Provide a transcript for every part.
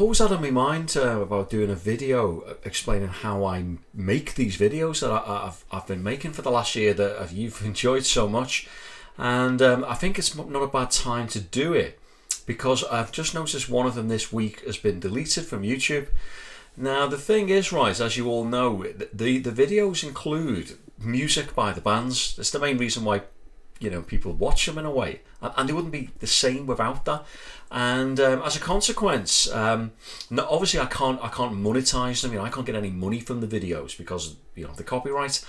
always had on my mind about doing a video explaining how I make these videos that I've been making for the last year that you've enjoyed so much, and I think it's not a bad time to do it because I've just noticed one of them this week has been deleted from YouTube. Now the thing is, right, as you all know, the videos include music by the bands. That's the main reason why people watch them in a way, and they wouldn't be the same without that. And as a consequence, obviously I can't monetize them. I can't get any money from the videos because the copyright,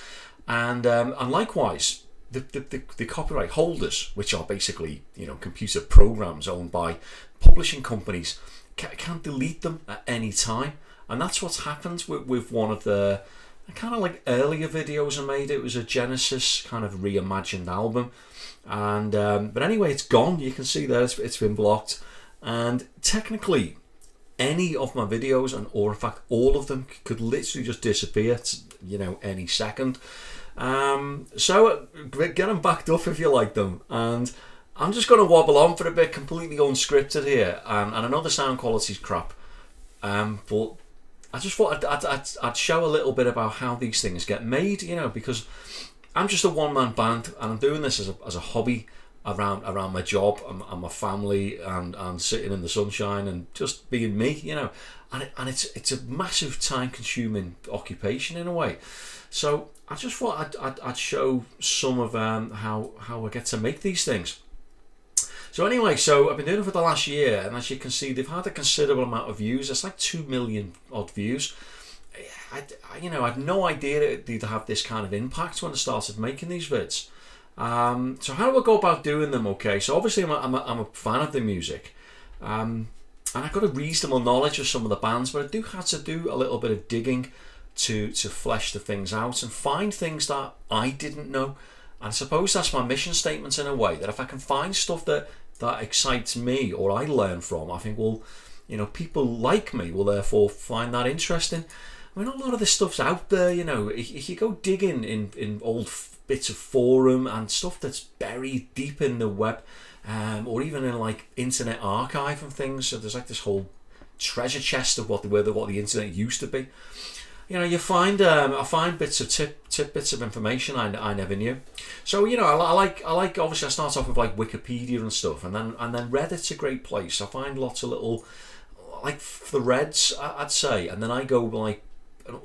and likewise the copyright holders, which are basically computer programs owned by publishing companies, can't delete them at any time. And that's what's happened with one of the kind of like earlier videos I made. It was a Genesis kind of reimagined album, and but anyway, it's gone. You can see there it's been blocked, and technically any of my videos, or in fact all of them, could literally just disappear any second. So get them backed up if you like them, and I'm just going to wobble on for a bit, completely unscripted here, and I know the sound quality's crap, but I just thought I'd show a little bit about how these things get made, because I'm just a one-man band, and I'm doing this as a hobby around my job and my family, and sitting in the sunshine and just being me, and it's a massive time-consuming occupation in a way. So I just thought I'd show some of how I get to make these things. So anyway, so I've been doing it for the last year, and as you can see, they've had a considerable amount of views. It's like 2 million odd views. I had no idea they'd have this kind of impact when I started making these vids. So how do I go about doing them? Okay, so obviously I'm a fan of the music, and I've got a reasonable knowledge of some of the bands, but I do have to do a little bit of digging to flesh the things out and find things that I didn't know. And I suppose that's my mission statement in a way, that if I can find stuff that excites me or I learn from, I think, well, people like me will therefore find that interesting. I mean, a lot of this stuff's out there, if you go digging in old bits of forum and stuff that's buried deep in the web, or even in like internet archive and things. So there's like this whole treasure chest of what the internet used to be. You find I find bits of tidbits of information I never knew. So I like obviously I start off with like Wikipedia and stuff, and then Reddit's a great place. I find lots of little like threads, I'd say, and then I go like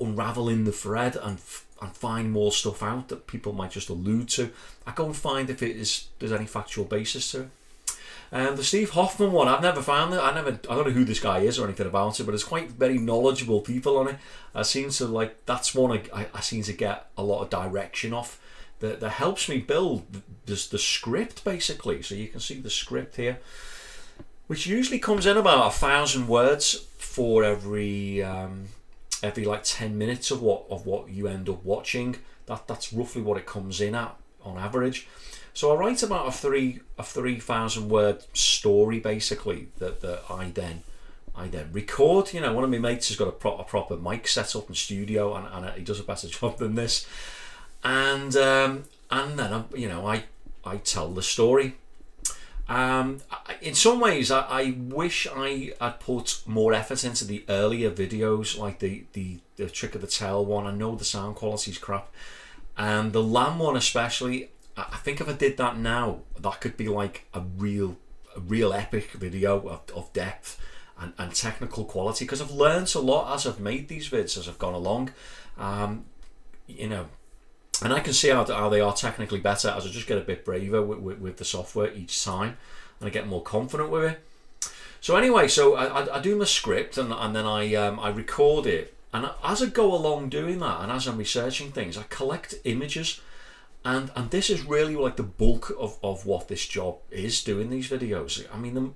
unraveling the thread and find more stuff out that people might just allude to. I go and find if there's any factual basis to it. The Steve Hoffman one, I've never found it. I don't know who this guy is or anything about it, but it's quite very knowledgeable people on it. I seem to like, that's one I seem to get a lot of direction off that helps me build the script basically. So you can see the script here, which usually comes in about 1,000 words for every like 10 minutes of what you end up watching. That's roughly what it comes in at on average. So I write about a 3,000 word story basically that I then record. One of my mates has got a proper mic set up in studio, and he does a better job than this. And then I tell the story. In some ways, I wish I had put more effort into the earlier videos, like the Trick of the Tail one. I know the sound quality's crap, and the Lamb one especially. I think if I did that now, that could be like a real epic video of depth and technical quality, because I've learned a lot as I've made these vids, as I've gone along, and I can see how they are technically better as I just get a bit braver with the software each time, and I get more confident with it. So anyway, so I do my script, and then I record it, and as I go along doing that, and as I'm researching things, I collect images. And this is really like the bulk of what this job is, doing these videos. I mean,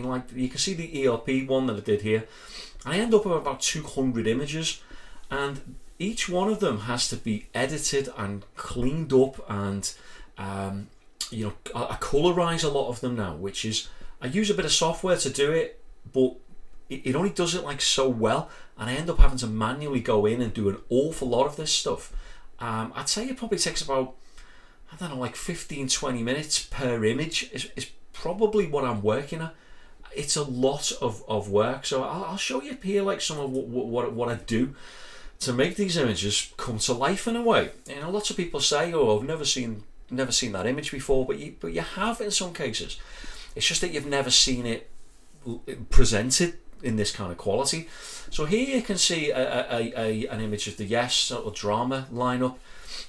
like you can see the ELP one that I did here. I end up with about 200 images, and each one of them has to be edited and cleaned up, and I colorize a lot of them now, which is, I use a bit of software to do it, but it only does it like so well, and I end up having to manually go in and do an awful lot of this stuff. I'd say it probably takes about, like 15-20 minutes per image is probably what I'm working at. it's a lot of work. So I'll show you here like some of what I do to make these images come to life in a way. You know, lots of people say, "Oh, I've never seen that image before," but you have in some cases. It's just that you've never seen it presented in this kind of quality. So here you can see an image of the Yes sort of drama lineup.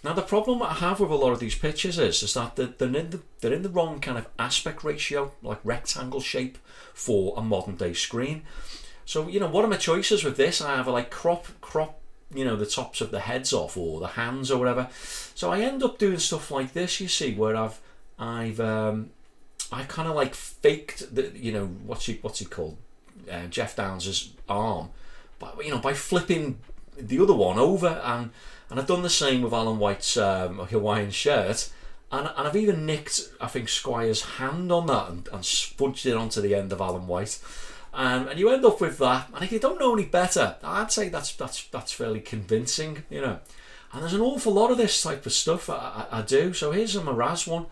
Now the problem I have with a lot of these pictures is that they're in the wrong kind of aspect ratio, like rectangle shape for a modern day screen. So you know, what are my choices with this? I have like crop you know, the tops of the heads off or the hands or whatever. So I end up doing stuff like this, you see, where I kind of like faked the, you know, what's he called, Jeff Downes' arm, but you know, by flipping the other one over, and I've done the same with Alan White's Hawaiian shirt, and I've even nicked, I think, Squire's hand on that and spudged it onto the end of Alan White, and you end up with that. And if you don't know any better, I'd say that's fairly convincing, you know. And there's an awful lot of this type of stuff I do. So here's a Mraz one.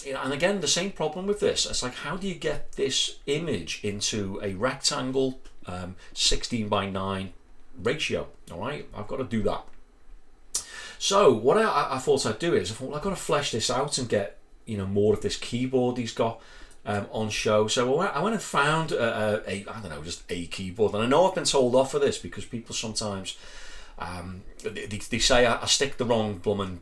You know, and again, the same problem with this. It's like, how do you get this image into a rectangle 16 by 9 ratio? All right, I've got to do that. So what I thought I'd do is, I thought, well, I've got to flesh this out and get, you know, more of this keyboard he's got on show. So I went and found I don't know, just a keyboard. And I know I've been told off for this because people sometimes they say I stick the wrong blooming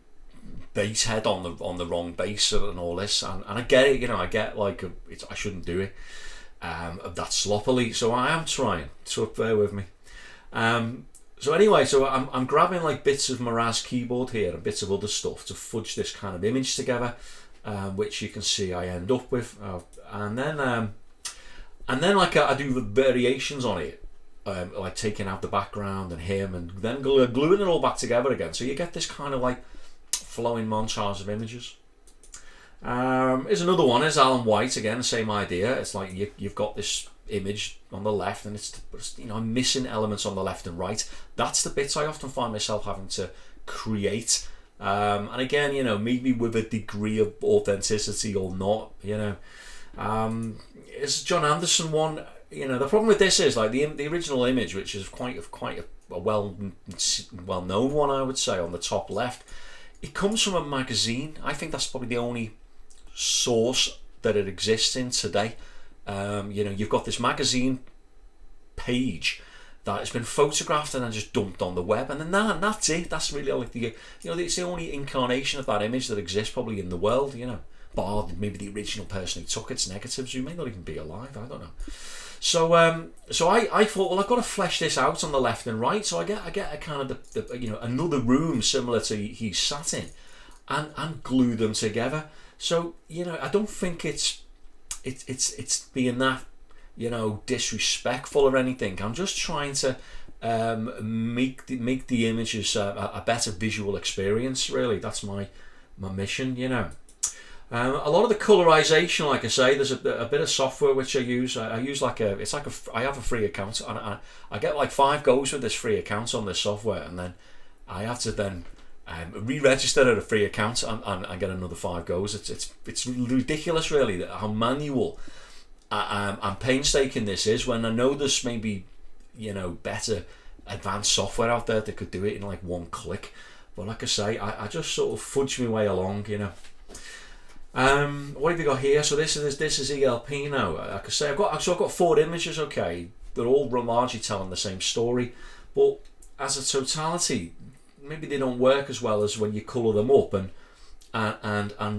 bass head on the wrong bass and all this, and I get it, you know, I get like I shouldn't do it that sloppily, so I am trying, so bear with me. So anyway, so I'm grabbing like bits of Mraz keyboard here and bits of other stuff to fudge this kind of image together, which you can see I end up with, and then like I do the variations on it, like taking out the background and him, and then gluing it all back together again, so you get this kind of like flowing montage of images. Here's another one. Is Alan White again, the same idea. It's like you've got this image on the left, and it's, you know, I'm missing elements on the left and right. That's the bits I often find myself having to create. And again, you know, maybe with a degree of authenticity or not, you know. It's John Anderson one. You know, the problem with this is like the original image, which is quite a well known one, I would say, on the top left. It comes from a magazine. I think that's probably the only source that it exists in today. You know, you've got this magazine page that has been photographed and then just dumped on the web, and then that's it. That's really like the, you know, it's the only incarnation of that image that exists probably in the world. You know, bar maybe the original person who took its negatives, who may not even be alive. I don't know. So I thought, well, I've got to flesh this out on the left and right. So I get a kind of the you know, another room similar to he's sat in, and glue them together. So, you know, I don't think it's being that, you know, disrespectful or anything. I'm just trying to make the images a better visual experience. Really, that's my mission. You know. A lot of the colorization, like I say, there's a bit of software which I use. I use like I have a free account, and I get like 5 goes with this free account on this software, and then I have to then re-register at a free account and get another 5 goes. It's ridiculous, really, how manual and painstaking this is, when I know there's maybe, you know, better advanced software out there that could do it in like 1 click. But like I say, I just sort of fudge my way along, you know. What have you got here? So this is ELP now. Like I say, I've got 4 images. Okay, they're all largely telling the same story, but as a totality, maybe they don't work as well as when you colour them up and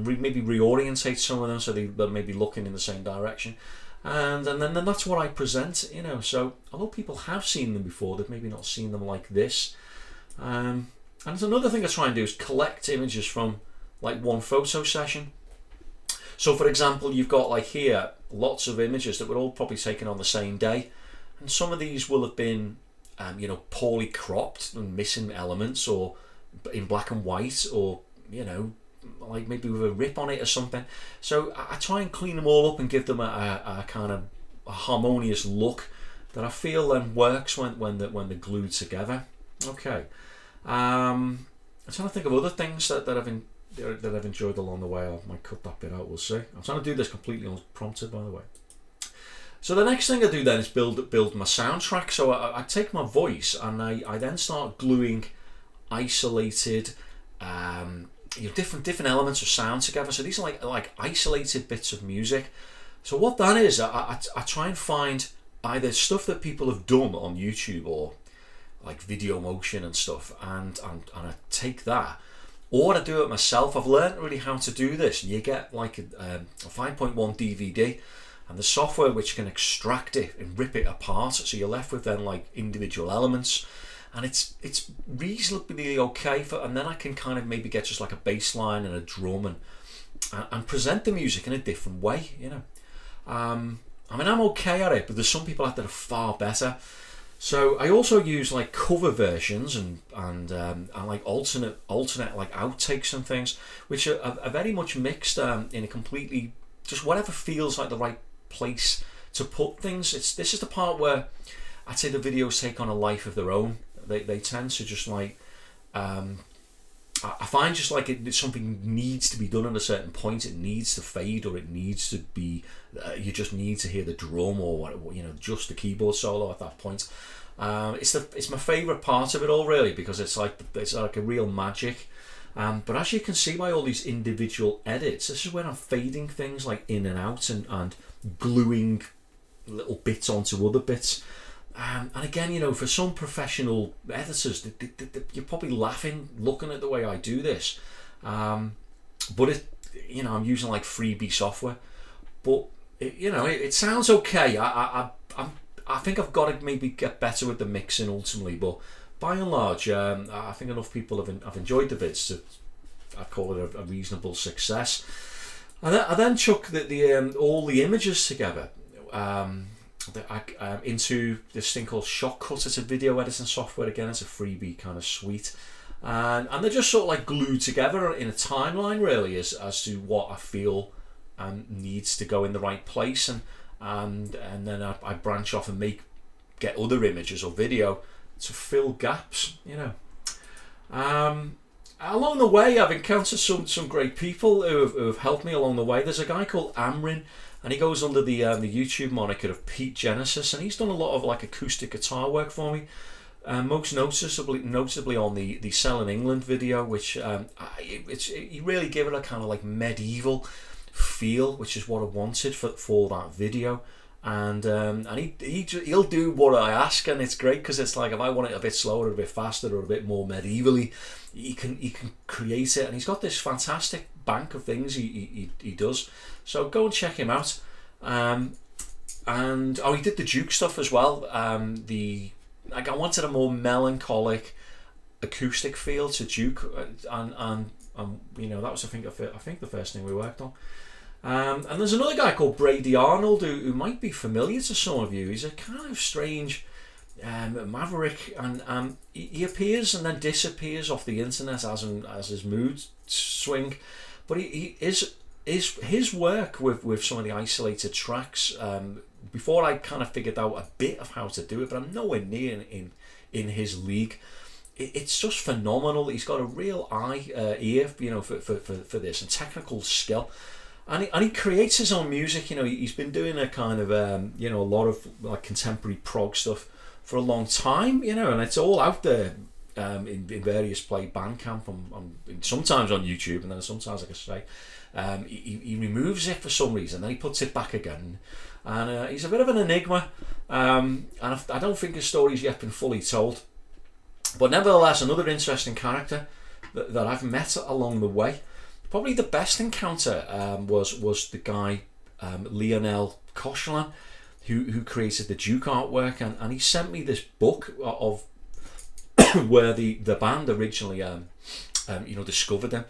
maybe reorientate some of them so they're maybe looking in the same direction, and then that's what I present. You know, so a lot of people have seen them before. They've maybe not seen them like this. And it's another thing I try and do is collect images from like one photo session. So for example, you've got like here lots of images that were all probably taken on the same day, and some of these will have been you know, poorly cropped and missing elements, or in black and white, or, you know, like maybe with a rip on it or something. So I try and clean them all up and give them a kind of a harmonious look that I feel then works when they're glued together. Okay, I'm trying to think of other things that I've enjoyed along the way. I might cut that bit out, we'll see. I'm trying to do this completely unprompted, by the way. So the next thing I do then is build my soundtrack. So I take my voice and I then start gluing isolated different elements of sound together. So these are like isolated bits of music. So what that is, I try and find either stuff that people have done on YouTube or like video motion and stuff, and I take that, or I do it myself. I've learned really how to do this. You get like a 5.1 DVD, and the software which can extract it and rip it apart, so you're left with then like individual elements, and it's reasonably okay for. And then I can kind of maybe get just like a bass line and a drum and present the music in a different way, you know. I mean, I'm okay at it, but there's some people out there that are far better. So I also use like cover versions and like alternate like outtakes and things, which are very much mixed in a completely just whatever feels like the right place to put things. This is the part where I'd say the videos take on a life of their own. They tend to just like I find just like something needs to be done at a certain point. It needs to fade, or it needs to be. You just need to hear the drum, or you know, just the keyboard solo at that point. It's my favourite part of it all, really, because it's like a real magic. But as you can see by all these individual edits, this is where I'm fading things like in and out and gluing little bits onto other bits. And again, you know, for some professional editors, you're probably laughing looking at the way I do this. But I'm using like freebie software, but it sounds okay. I think I've got to maybe get better with the mixing ultimately, but by and large, I think enough people have enjoyed the vids to I call it a reasonable success. I then chuck all the images together. Into this thing called Shotcut. It's a video editing software. Again, it's a freebie kind of suite, and they're just sort of like glued together in a timeline, really, as to what I feel needs to go in the right place, and then I branch off and get other images or video to fill gaps, you know. Along the way, I've encountered some great people who have helped me along the way. There's a guy called Amrin, and he goes under the YouTube moniker of Pete Genesis, and he's done a lot of like acoustic guitar work for me. Most noticeably on the Sell in England video, which he really gave it a kind of like medieval feel, which is what I wanted for that video. And he'll do what I ask, and it's great because it's like if I want it a bit slower, or a bit faster, or a bit more medievally, he can create it, and he's got this fantastic bank of things he does. So go and check him out. And he did the Duke stuff as well. I wanted a more melancholic acoustic feel to Duke, and that was I think the first thing we worked on. And there's another guy called Brady Arnold who might be familiar to some of you. He's a kind of strange maverick, and he appears and then disappears off the internet as his moods swing. But his work with some of the isolated tracks, before I kind of figured out a bit of how to do it, but I'm nowhere near in his league. It's just phenomenal. He's got a real ear, for this, and technical skill. And he creates his own music. You know, he's been doing a kind of a lot of like contemporary prog stuff for a long time. You know, and it's all out there in various Bandcamp, sometimes on YouTube, and then sometimes, like I say, he removes it for some reason, then he puts it back again, and he's a bit of an enigma. And I don't think his story's yet been fully told. But nevertheless, another interesting character that I've met along the way. Probably the best encounter was the guy Lionel Koshlan, who created the Duke artwork, and he sent me this book of where the band originally discovered them,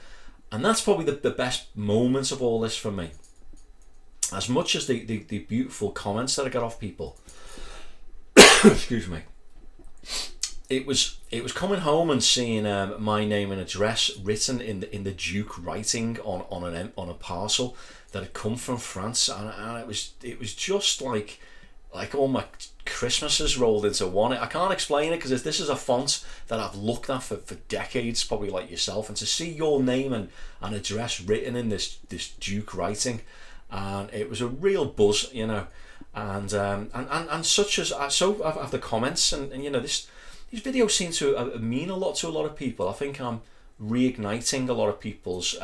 and that's probably the best moments of all this for me. As much as the beautiful comments that I got off people, excuse me. It was coming home and seeing my name and address written in the Duke writing on a parcel that had come from France, and it was just like all my Christmases rolled into one. I can't explain it because this is a font that I've looked at for decades, probably like yourself, and to see your name and address written in this Duke writing, and it was a real buzz, you know. and such as so I've the comments, and you know, these videos seem to mean a lot to a lot of people. I think I'm reigniting a lot of people's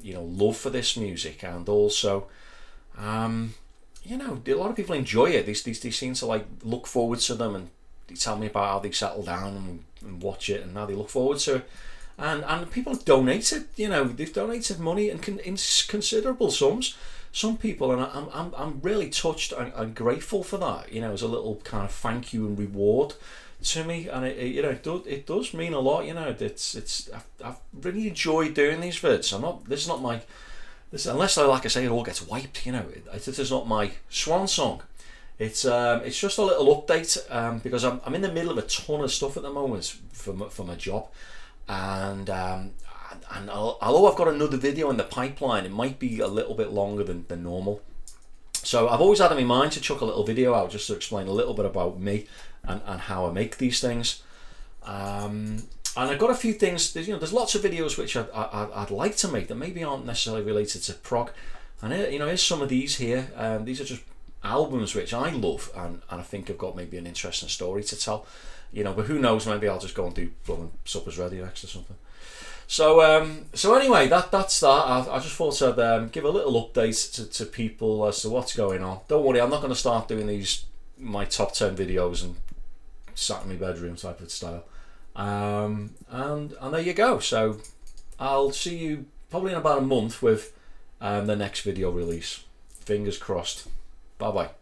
you know, love for this music, and also you know, a lot of people enjoy it. They seem to like look forward to them, and they tell me about how they settle down and watch it, and how they look forward to it. And people have donated, you know, they've donated money in considerable sums. Some people, and I'm really touched and grateful for that. You know, as a little kind of thank you and reward to me, and you know, it does mean a lot. You know, I've really enjoyed doing these vids. This is not my, unless, like I say, it all gets wiped. You know, this is not my swan song. It's just a little update because I'm in the middle of a ton of stuff at the moment for my job, and although I've got another video in the pipeline, it might be a little bit longer than normal. So I've always had in my mind to chuck a little video out just to explain a little bit about me and how I make these things. And I've got a few things. You know, there's lots of videos which I'd like to make that maybe aren't necessarily related to prog. And you know, here's some of these here. These are just albums which I love, and I think have got maybe an interesting story to tell. You know, but who knows? Maybe I'll just go and do Supper's Ready next or something. So anyway, that's that. I just thought I'd give a little update to people as to what's going on. Don't worry, I'm not going to start doing my top 10 videos and sat in my bedroom type of style. And there you go. So I'll see you probably in about a month with the next video release. Fingers crossed. Bye bye.